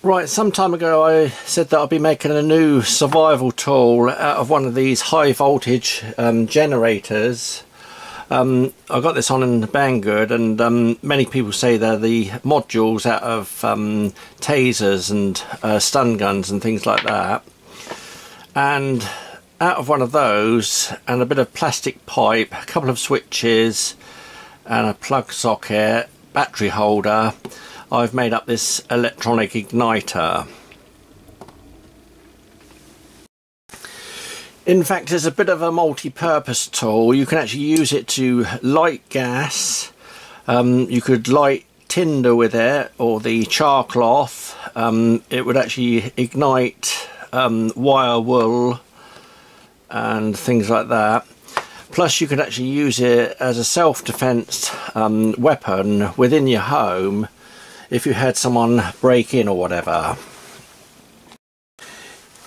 Right, some time ago I said that I'll be making a new survival tool out of one of these high voltage generators. I got this on in Banggood, and many people say they're the modules out of tasers and stun guns and things like that. And out of one of those, and a bit of plastic pipe, a couple of switches and a plug socket, battery holder, I've made up this electronic igniter. In fact, it's a bit of a multi-purpose tool. You can actually use it to light gas. You could light tinder with it, or the char cloth. It would actually ignite wire wool and things like that. Plus, you could actually use it as a self-defense weapon within your home if you had someone break in or whatever.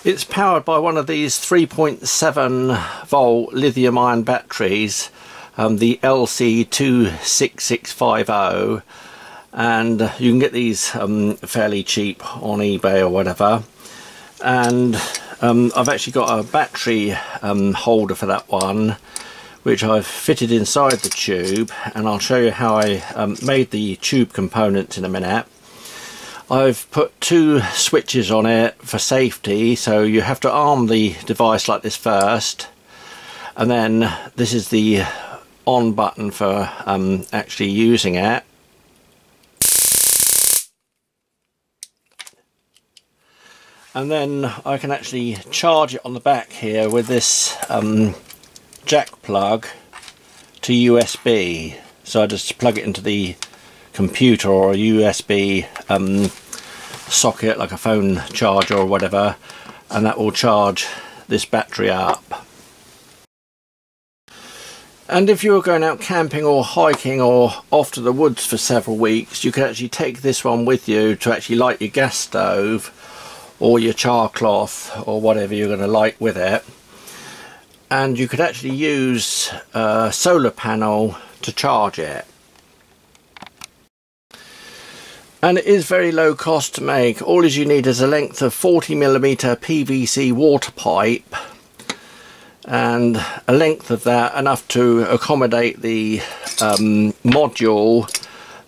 It's powered by one of these 3.7 volt lithium ion batteries, the LC26650, and you can get these fairly cheap on eBay or whatever. And I've actually got a battery holder for that one, which I've fitted inside the tube, and I'll show you how I made the tube components in a minute. I've put two switches on it for safety, so you have to arm the device like this first, and then this is the on button for actually using it. And then I can actually charge it on the back here with this jack plug to USB. So I just plug it into the computer or a USB socket, like a phone charger or whatever, and that will charge this battery up. And if you were going out camping or hiking or off to the woods for several weeks, you could actually take this one with you to actually light your gas stove or your char cloth or whatever you're going to light with it. And you could actually use a solar panel to charge it. And it is very low cost to make. All you need is a length of 40mm PVC water pipe, and a length of that enough to accommodate the module,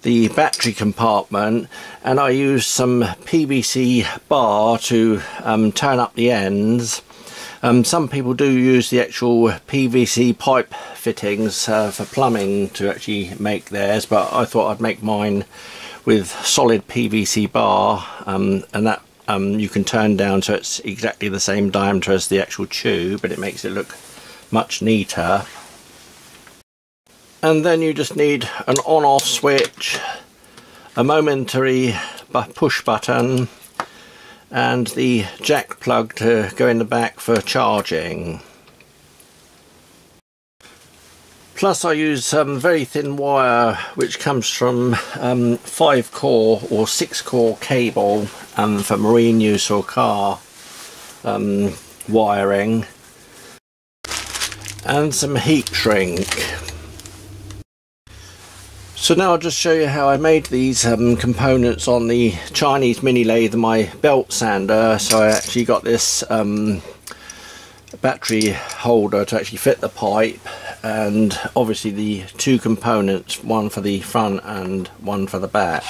the battery compartment, and I used some PVC bar to turn up the ends. Some people do use the actual PVC pipe fittings for plumbing to actually make theirs, but I thought I'd make mine with solid PVC bar, and that you can turn down so it's exactly the same diameter as the actual tube, but it makes it look much neater. And then you just need an on-off switch, a momentary push button, and the jack plug to go in the back for charging. Plus I use very thin wire which comes from 5-core or 6-core cable for marine use or car wiring, and some heat shrink. So now I'll just show you how I made these components on the Chinese mini lathe and my belt sander. So I actually got this battery holder to actually fit the pipe, and obviously the two components, one for the front and one for the back.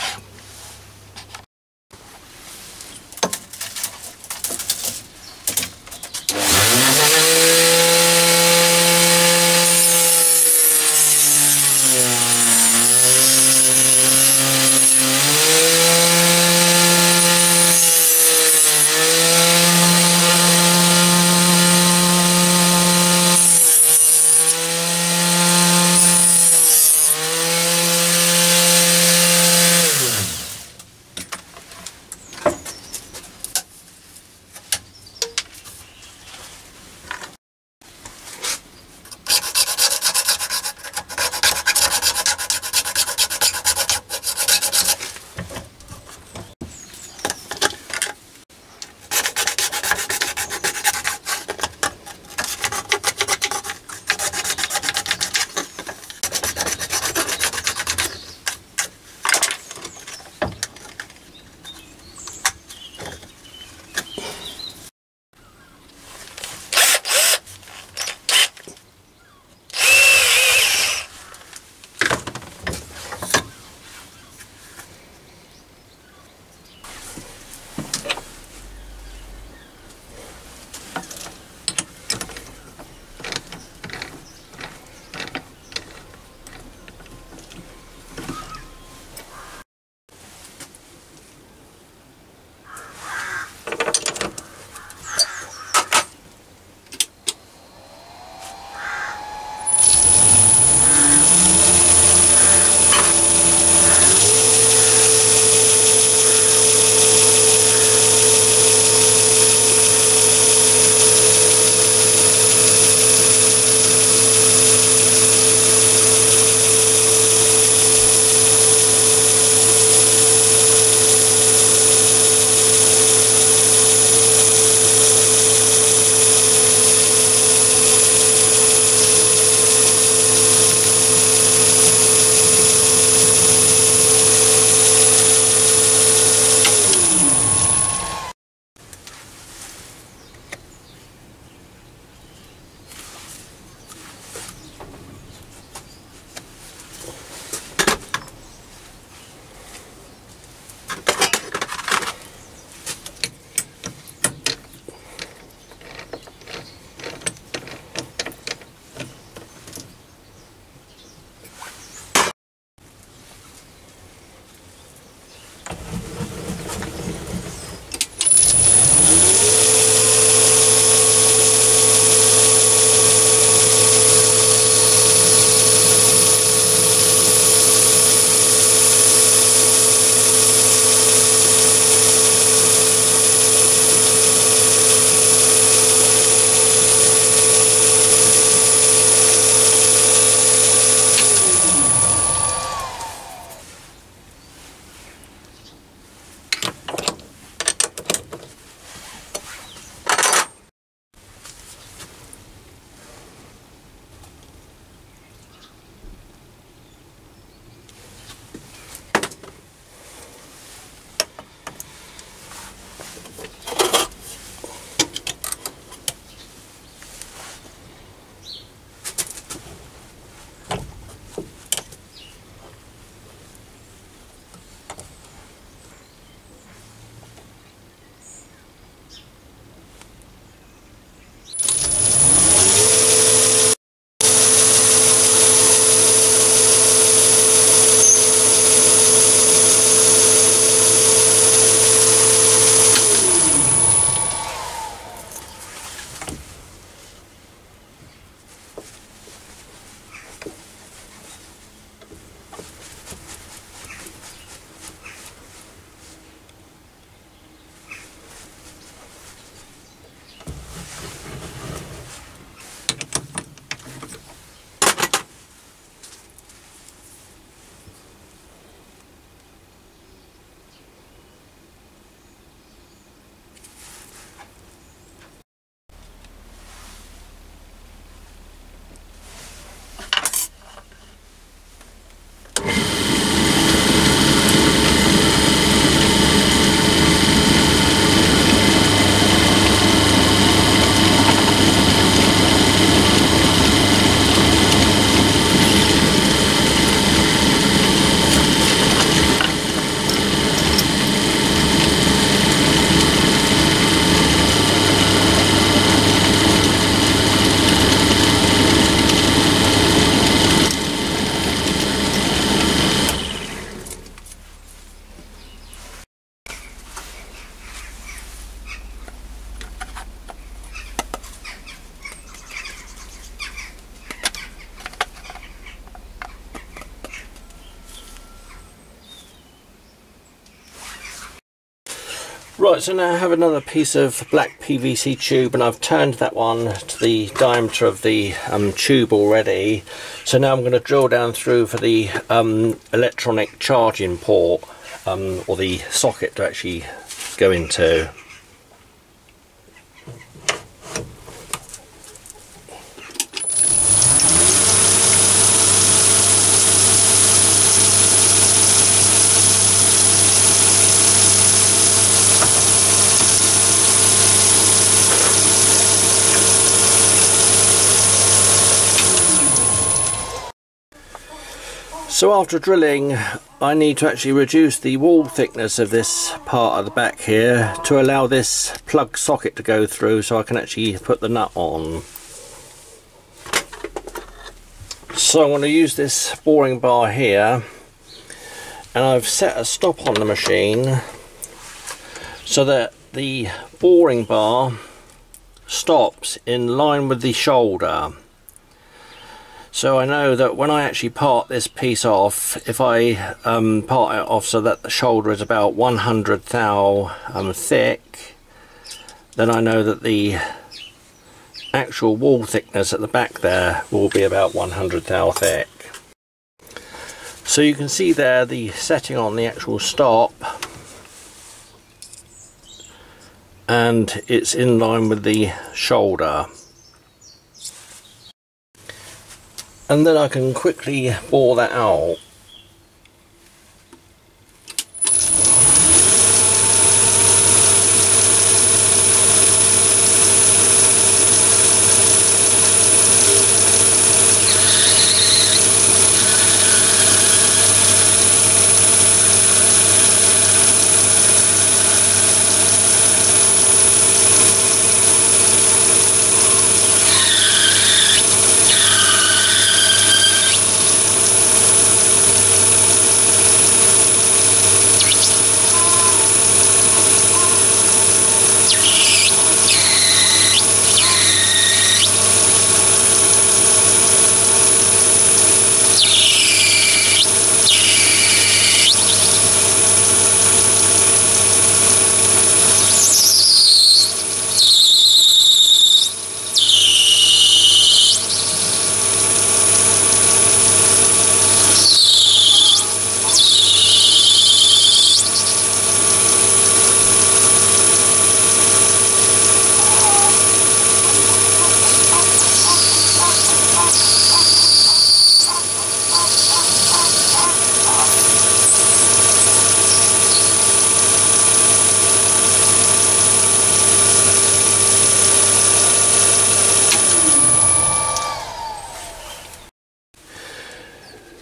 Right, so now I have another piece of black PVC tube, and I've turned that one to the diameter of the tube already. So now I'm going to drill down through for the electronic charging port, or the socket to actually go into. So after drilling, I need to actually reduce the wall thickness of this part of the back here to allow this plug socket to go through, so I can actually put the nut on. So I'm going to use this boring bar here, and I've set a stop on the machine so that the boring bar stops in line with the shoulder. So I know that when I actually part this piece off, if I part it off so that the shoulder is about 100 thou thick, then I know that the actual wall thickness at the back there will be about 100 thou thick. So you can see there the setting on the actual stop, and it's in line with the shoulder. And then I can quickly bore that out.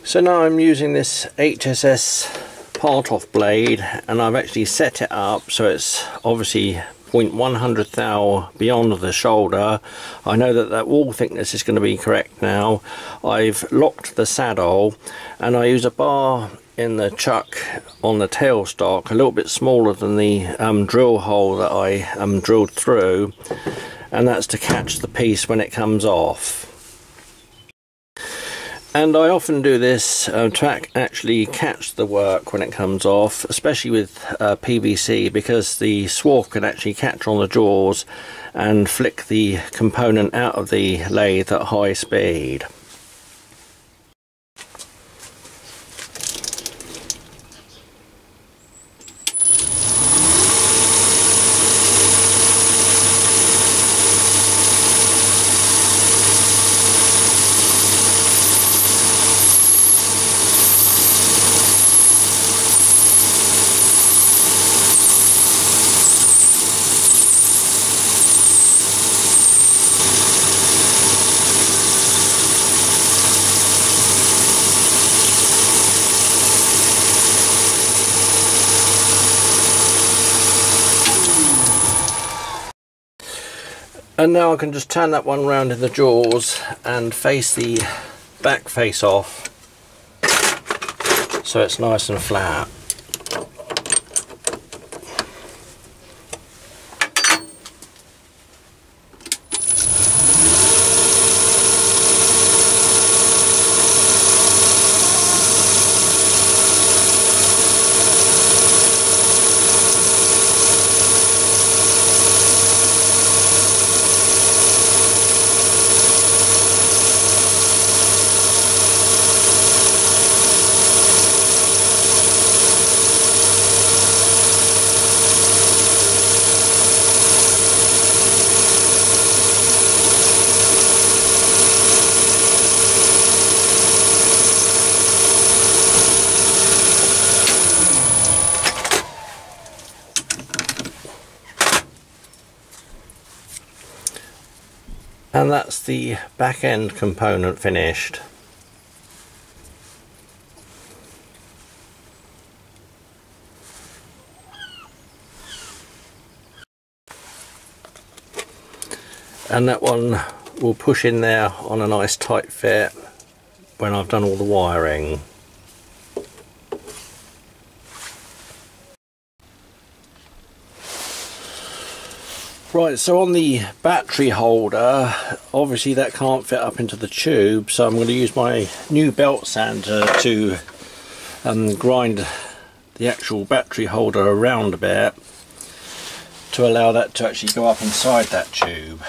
So now I'm using this HSS part-off blade, and I've actually set it up so it's obviously 0.100 thou beyond the shoulder. I know that that wall thickness is going to be correct now. I've locked the saddle, and I use a bar in the chuck on the tailstock, a little bit smaller than the drill hole that I drilled through, and that's to catch the piece when it comes off. And I often do this to actually catch the work when it comes off, especially with PVC, because the swarf can actually catch on the jaws and flick the component out of the lathe at high speed. And now I can just turn that one round in the jaws and face the back face off so it's nice and flat. And that's the back end component finished. And that one will push in there on a nice tight fit when I've done all the wiring. Right, so on the battery holder, obviously that can't fit up into the tube, so I'm going to use my new belt sander to grind the actual battery holder around a bit to allow that to actually go up inside that tube.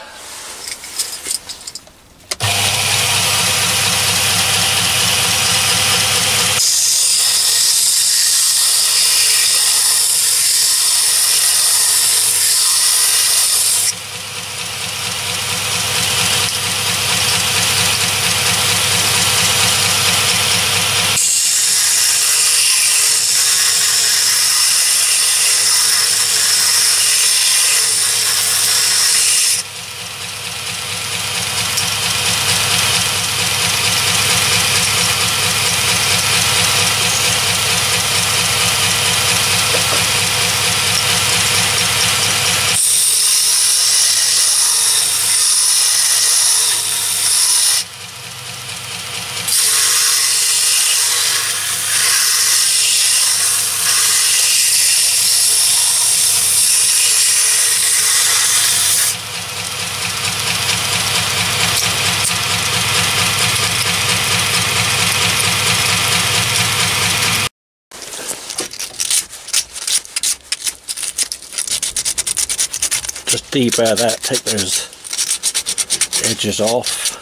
Just deburr that, take those edges off.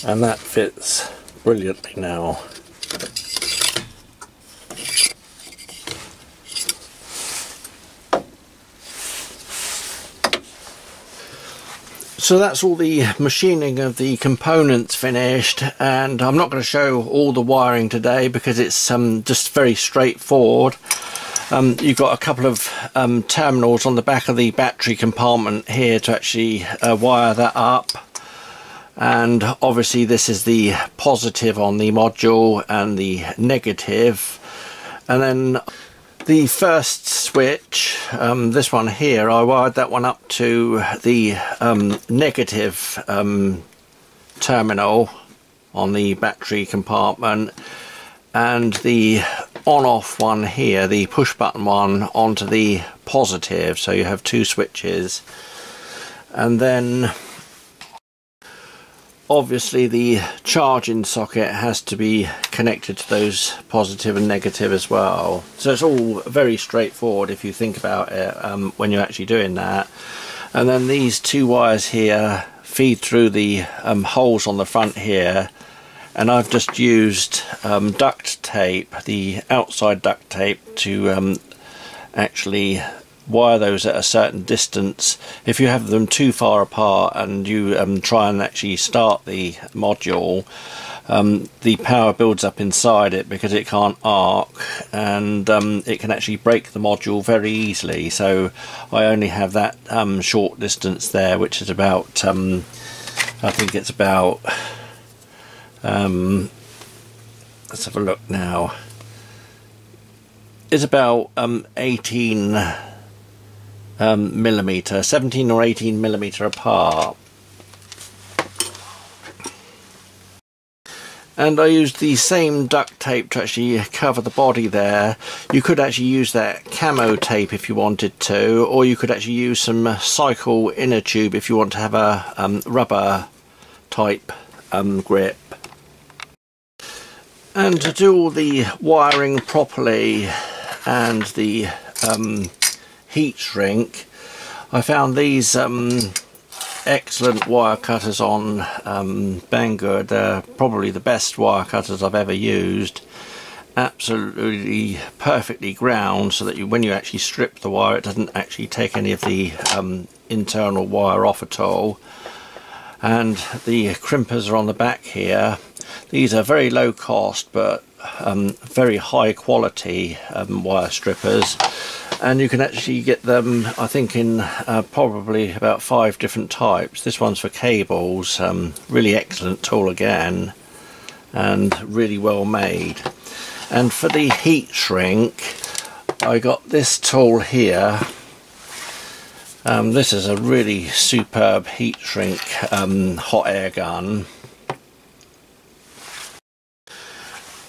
And that fits brilliantly now. So that's all the machining of the components finished, and I'm not going to show all the wiring today because it's just very straightforward. You've got a couple of terminals on the back of the battery compartment here to actually wire that up, and obviously this is the positive on the module and the negative, and then the first switch, this one here, I wired that one up to the negative terminal on the battery compartment, and the on-off one here, the push button one, onto the positive, so you have two switches. And then obviously the charging socket has to be connected to those positive and negative as well. So it's all very straightforward if you think about it when you're actually doing that. And then these two wires here feed through the holes on the front here, and I've just used duct tape, the outside duct tape, to actually wire those at a certain distance. If you have them too far apart and you try and actually start the module, the power builds up inside it because it can't arc, and it can actually break the module very easily. So I only have that short distance there, which is about I think it's about let's have a look now, it's about 18 millimeter, 17 or 18 millimeter apart. And I used the same duct tape to actually cover the body there. You could actually use that camo tape if you wanted to, or you could actually use some cycle inner tube if you want to have a rubber type grip. And to do all the wiring properly and the heat shrink, I found these excellent wire cutters on Banggood. They're probably the best wire cutters I've ever used. Absolutely perfectly ground, so that when you actually strip the wire, it doesn't actually take any of the internal wire off at all. and the crimpers are on the back here. These are very low cost but very high quality wire strippers, and you can actually get them, I think, in probably about 5 different types. This one's for cables. Really excellent tool again, and really well made. And for the heat shrink, I got this tool here. This is a really superb heat shrink hot air gun.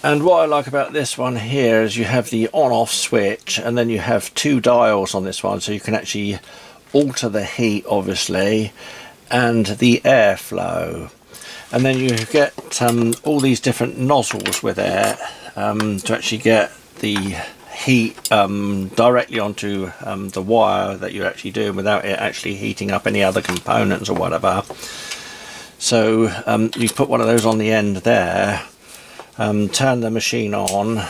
And what I like about this one here is you have the on-off switch, and then you have 2 dials on this one, so you can actually alter the heat, obviously, and the airflow. And then you get all these different nozzles with it to actually get the heat directly onto the wire that you're actually doing, without it actually heating up any other components or whatever. So you put one of those on the end there, turn the machine on,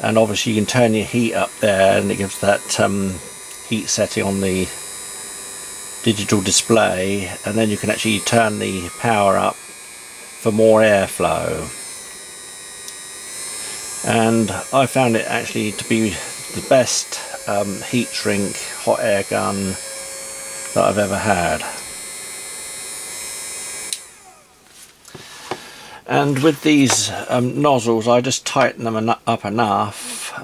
and obviously you can turn your heat up there, and it gives that heat setting on the digital display, and then you can actually turn the power up for more airflow. And I found it actually to be the best heat shrink hot air gun that I've ever had. And with these nozzles, I just tighten them up enough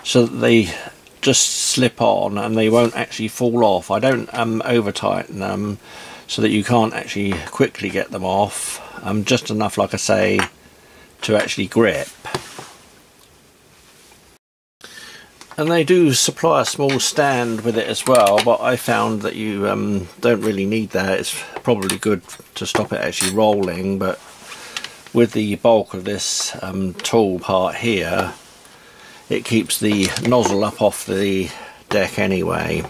so that they just slip on and they won't actually fall off. I don't over tighten them so that you can't actually quickly get them off. Just enough, like I say, to actually grip. And they do supply a small stand with it as well, but I found that you don't really need that. It's probably good to stop it actually rolling, but with the bulk of this tool part here, it keeps the nozzle up off the deck anyway.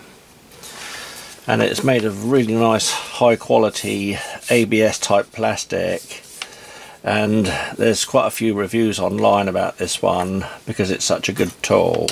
And it's made of really nice high quality ABS type plastic, and there's quite a few reviews online about this one because it's such a good tool.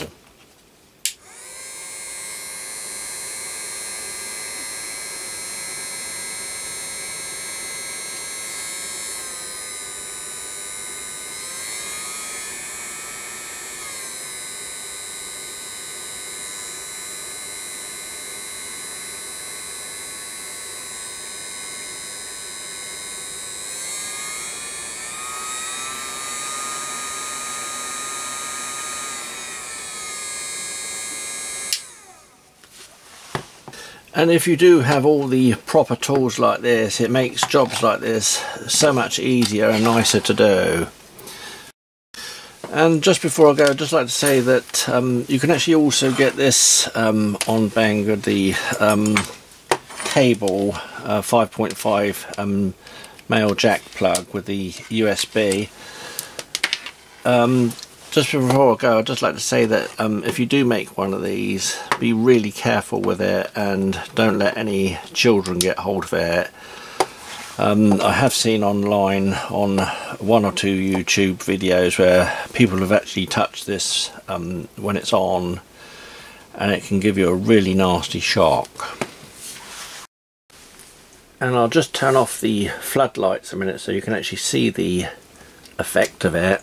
And if you do have all the proper tools like this, it makes jobs like this so much easier and nicer to do. And just before I go, I'd just like to say that you can actually also get this on Banggood, the cable 5.5 male jack plug with the USB. Just before I go, I'd just like to say that if you do make one of these, be really careful with it and don't let any children get hold of it. I have seen online on 1 or 2 YouTube videos where people have actually touched this when it's on, and it can give you a really nasty shock. And I'll just turn off the floodlights a minute so you can actually see the effect of it.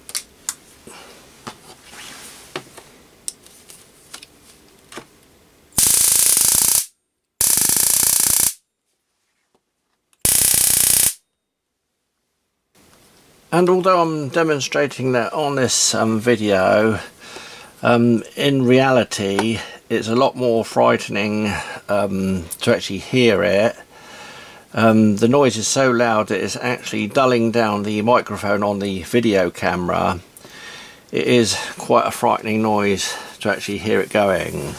And although I'm demonstrating that on this video, in reality it's a lot more frightening to actually hear it. The noise is so loud that it's actually dulling down the microphone on the video camera. It is quite a frightening noise to actually hear it going.